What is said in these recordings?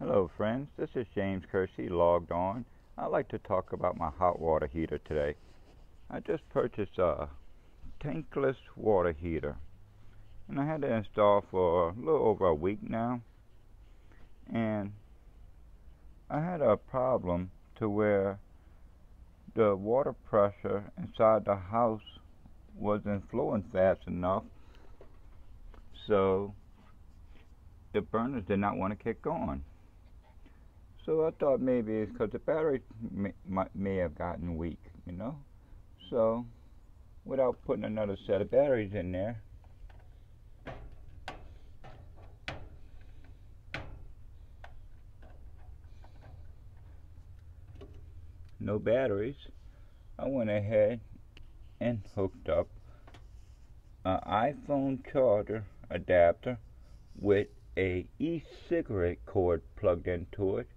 Hello friends, this is James Kersey logged on. I'd like to talk about my hot water heater today. I just purchased a tankless water heater and I had it installed for a little over a week now, and I had a problem to where the water pressure inside the house wasn't flowing fast enough, so the burners did not want to kick on. So I thought maybe it's because the battery may have gotten weak, So without putting another set of batteries in there, no batteries, I went ahead and hooked up an iPhone charger adapter with a e-cigarette cord plugged into it,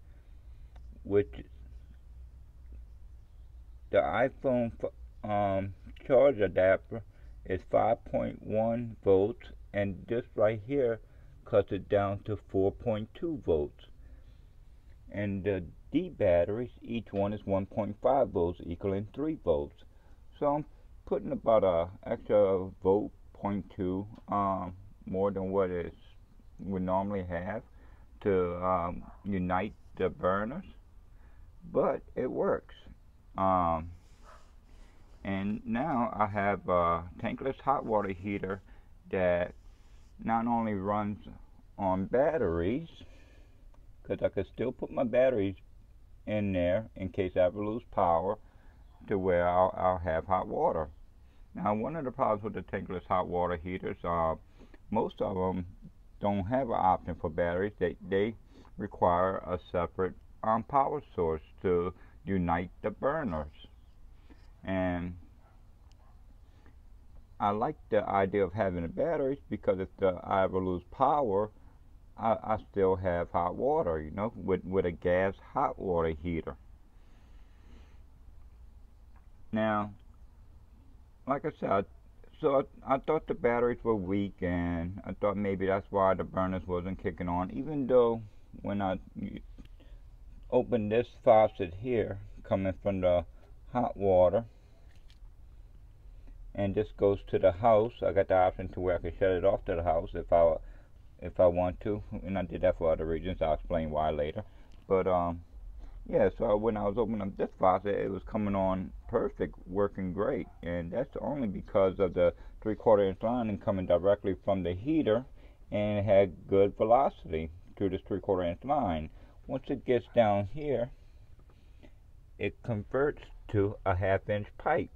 which the iPhone charge adapter is 5.1 volts, and this right here cuts it down to 4.2 volts. And the D batteries, each one is 1.5 volts, equaling 3 volts. So I'm putting about a extra volt, 0.2, more than what it would normally have to unite the burners, but it works. And now I have a tankless hot water heater that not only runs on batteries, because I could still put my batteries in there in case I ever lose power, to where I'll have hot water. Now, one of the problems with the tankless hot water heaters, most of them don't have an option for batteries. They require a separate power source to unite the burners. And I like the idea of having the batteries because if I ever lose power, I still have hot water, with a gas hot water heater. Now, like I said, I thought the batteries were weak, and I thought maybe that's why the burners wasn't kicking on, even though when I open this faucet here coming from the hot water, and this goes to the house, I got the option to where I could shut it off to the house if I want to, and I did that for other reasons. I'll explain why later. But yeah, so when I was opening up this faucet, it was coming on perfect, working great, and that's only because of the 3/4 inch line coming directly from the heater, and it had good velocity through this 3/4 inch line. Once it gets down here, it converts to a 1/2 inch pipe,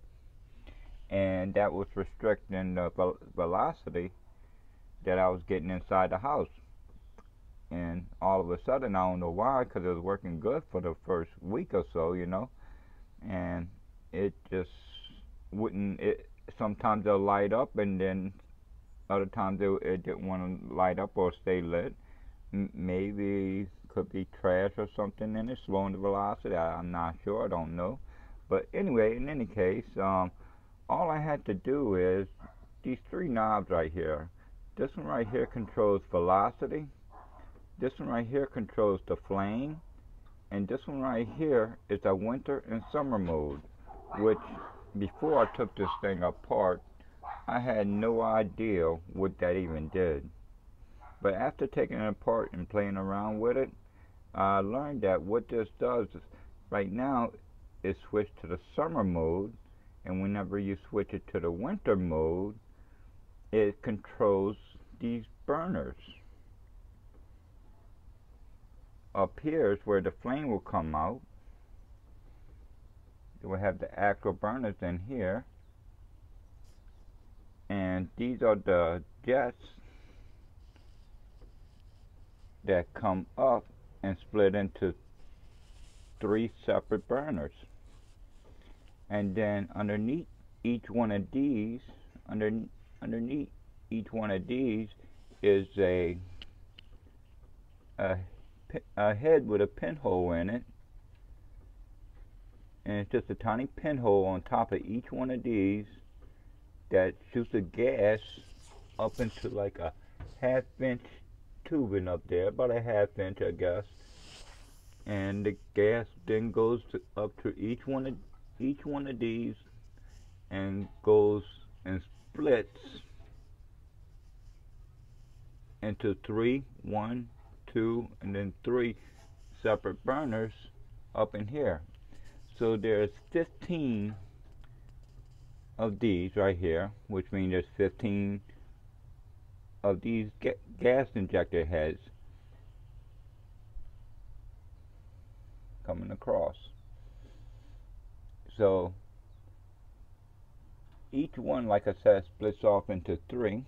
and that was restricting the velocity that I was getting inside the house. And all of a sudden, I don't know why, because it was working good for the first week or so, and it just wouldn't. Sometimes it'll light up, and then other times it didn't want to light up or stay lit. Maybe could be trash or something in it, slowing the velocity. I'm not sure. I don't know. But anyway, in any case, all I had to do is these 3 knobs right here. This one right here controls velocity. This one right here controls the flame, and this one right here is a winter and summer mode, which before I took this thing apart, I had no idea what that even did. But after taking it apart and playing around with it, I learned that what this does is, right now, is switch to the summer mode, and whenever you switch it to the winter mode, it controls these burners. Up here is where the flame will come out. It will have the actual burners in here, and these are the jets that come up and split into 3 separate burners. And then underneath each one of these, is a head with a pinhole in it, and it's just a tiny pinhole on top of each one of these that shoots the gas up into like a 1/2 inch tubing up there, about a 1/2 inch, I guess, and the gas then goes up to each one of these, and goes and splits into three, one, two, and then three separate burners up in here. So there's 15 of these right here, which means there's 15 of these gas injector heads coming across. So each one, like I said, splits off into three.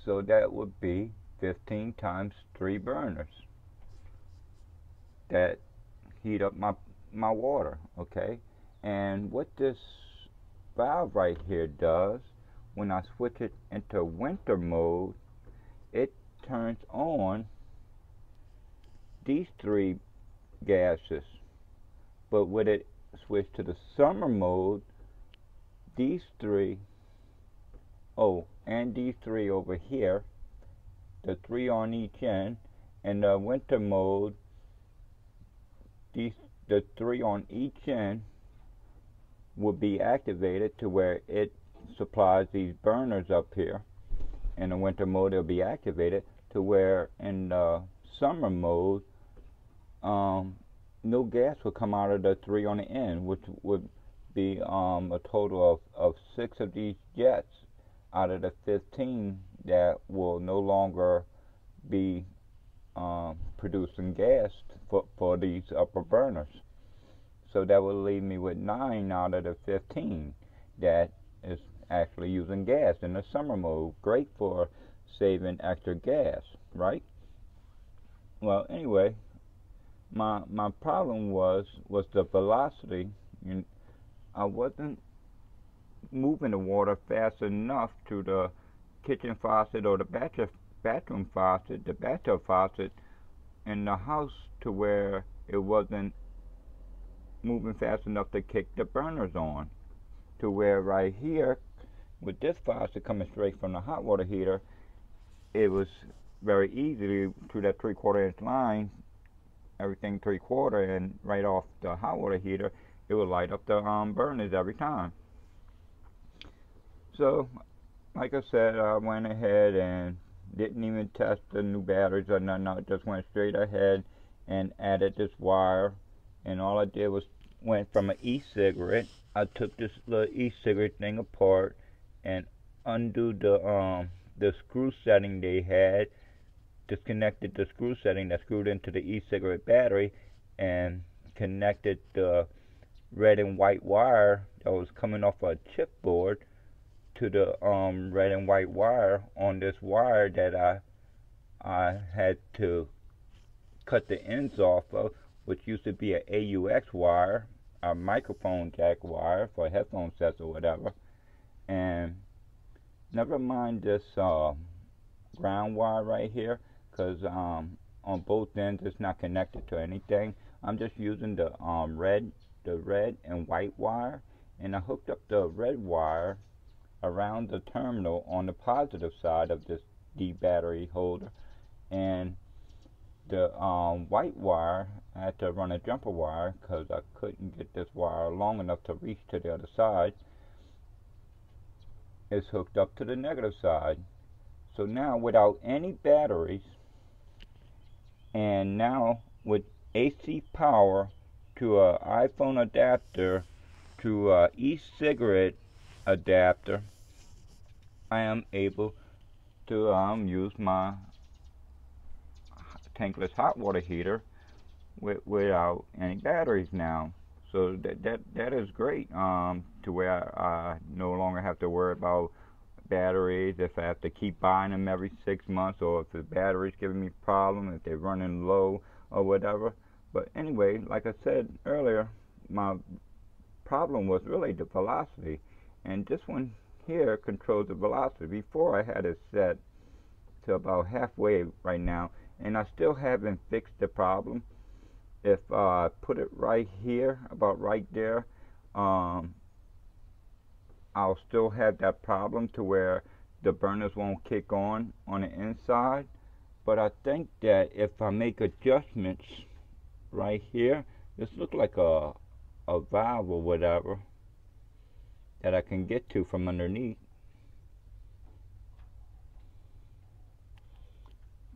So that would be 15 times 3 burners that heat up my water, okay? And what this valve right here does, when I switch it into winter mode, it turns on these 3 gases. But when it switch to the summer mode, these 3, and these 3 over here, the 3 on each end, and the winter mode, the 3 on each end will be activated to where it supplies these burners up here. In the winter mode, it'll be activated to where in the summer mode, no gas will come out of the 3 on the end, which would be a total of 6 of these jets out of the 15 that will no longer be producing gas for these upper burners. So that will leave me with 9 out of the 15 that is actually using gas in the summer mode. Great for saving extra gas, right? Well, anyway, my problem was the velocity. I wasn't moving the water fast enough to the kitchen faucet or the bathroom faucet, the bathtub faucet in the house, to where it wasn't moving fast enough to kick the burners on. To where right here, with this faucet coming straight from the hot water heater, it was very easy through that 3/4 inch line, everything 3/4, and right off the hot water heater, it would light up the burners every time. So, like I said, I went ahead and didn't even test the new batteries or nothing. I just went straight ahead and added this wire, and all I did was went from an e-cigarette. I took this little e-cigarette thing apart and undo the screw setting they had, disconnected the screw setting that screwed into the e-cigarette battery, and connected the red and white wire that was coming off a chipboard to the red and white wire on this wire that I had to cut the ends off of, which used to be an AUX wire, a microphone jack wire for headphone sets or whatever. And never mind this ground wire right here, because on both ends it's not connected to anything. I'm just using the red and white wire, and I hooked up the red wire around the terminal on the positive side of this D battery holder, and the white wire, I had to run a jumper wire because I couldn't get this wire long enough to reach to the other side. It's hooked up to the negative side. So now, without any batteries, and now with AC power to an iPhone adapter to an e-cigarette adapter, I am able to use my tankless hot water heater without any batteries now. So that is great, to where I no longer have to worry about batteries, if I have to keep buying them every 6 months, or if the battery's giving me problem, if they're running low or whatever. But anyway, like I said earlier, my problem was really the velocity, and this one here controls the velocity. Before, I had it set to about halfway right now, and I still haven't fixed the problem. If I put it right here, about right there, I'll still have that problem to where the burners won't kick on the inside. But I think that if I make adjustments right here, this looks like a valve or whatever that I can get to from underneath,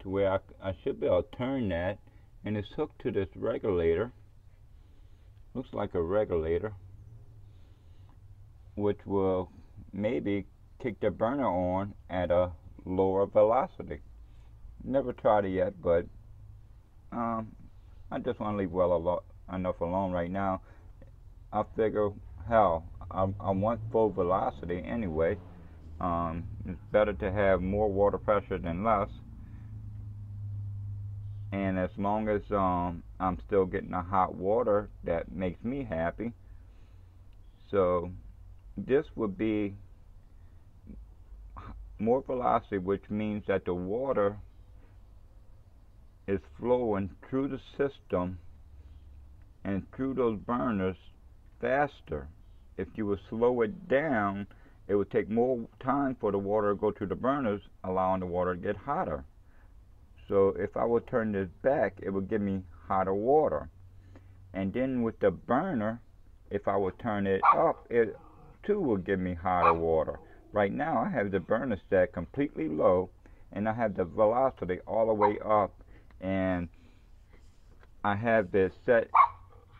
to where I should be able to turn that, and it's hooked to this regulator. Looks like a regulator, which will maybe kick the burner on at a lower velocity. Never tried it yet, but I just want to leave enough alone right now. I figure, hell, I want full velocity anyway. It's better to have more water pressure than less. And as long as I'm still getting the hot water, that makes me happy. So this would be more velocity, which means that the water is flowing through the system and through those burners faster. If you would slow it down, it would take more time for the water to go through the burners, allowing the water to get hotter. So if I would turn this back, it would give me hotter water. And then with the burner, if I would turn it up, it too will give me hotter water. Right now I have the burner set completely low, and I have the velocity all the way up, and I have this set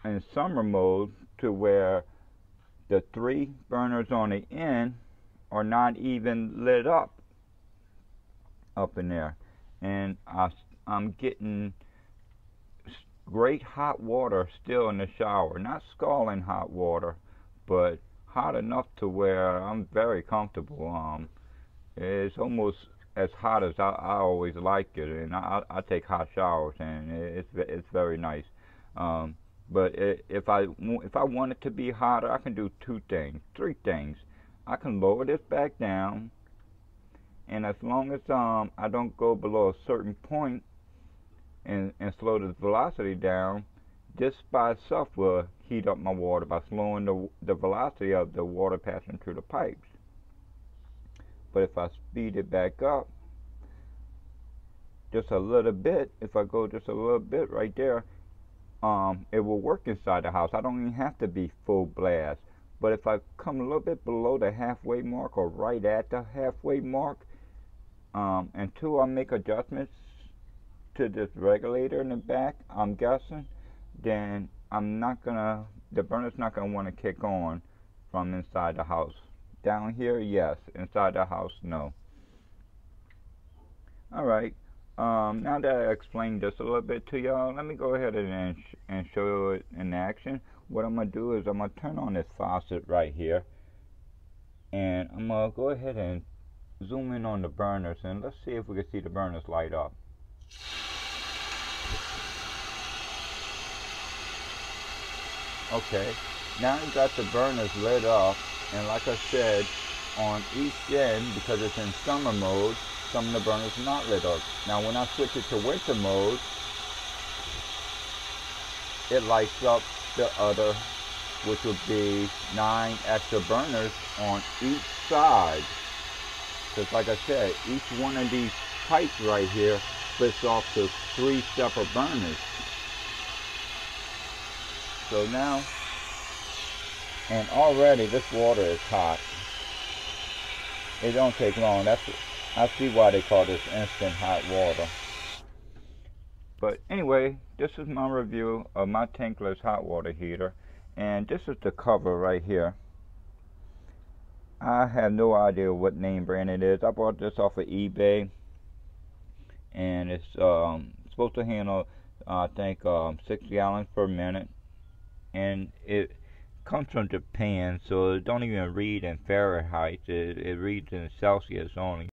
in summer mode to where the 3 burners on the end are not even lit up in there. And I'm getting great hot water still in the shower. Not scalding hot water, but hot enough to where I'm very comfortable. It's almost as hot as I always like it, and I take hot showers, and it's very nice. But if I want it to be hotter, I can do 3 things. I can lower this back down, and as long as I don't go below a certain point and slow the velocity down, this by itself will heat up my water by slowing the velocity of the water passing through the pipes. But if I speed it back up just a little bit, if I go just a little bit right there, it will work inside the house. I don't even have to be full blast. But if I come a little bit below the halfway mark, or right at the halfway mark, until I make adjustments to this regulator in the back, I'm guessing, then the burner's not gonna want to kick on from inside the house. Down here, yes. Inside the house, no. Alright, now that I explained this a little bit to y'all, let me go ahead and show it in action. What I'm going to do is I'm going to turn on this faucet right here, and I'm going to go ahead and zoom in on the burners, and let's see if we can see the burners light up. Okay, now you got the burners lit up, and like I said, on each end, because it's in summer mode, some of the burners are not lit up. Now when I switch it to winter mode, it lights up the other, which would be 9 extra burners on each side. Because like I said, each one of these pipes right here splits off to 3 separate burners. So now, and already this water is hot. It don't take long. I see why they call this instant hot water. But anyway, this is my review of my tankless hot water heater, and this is the cover right here. I have no idea what name brand it is. I bought this off of eBay, and it's supposed to handle I think 6 gallons per minute, and it comes from Japan, so it don't even read in Fahrenheit. It reads in Celsius only.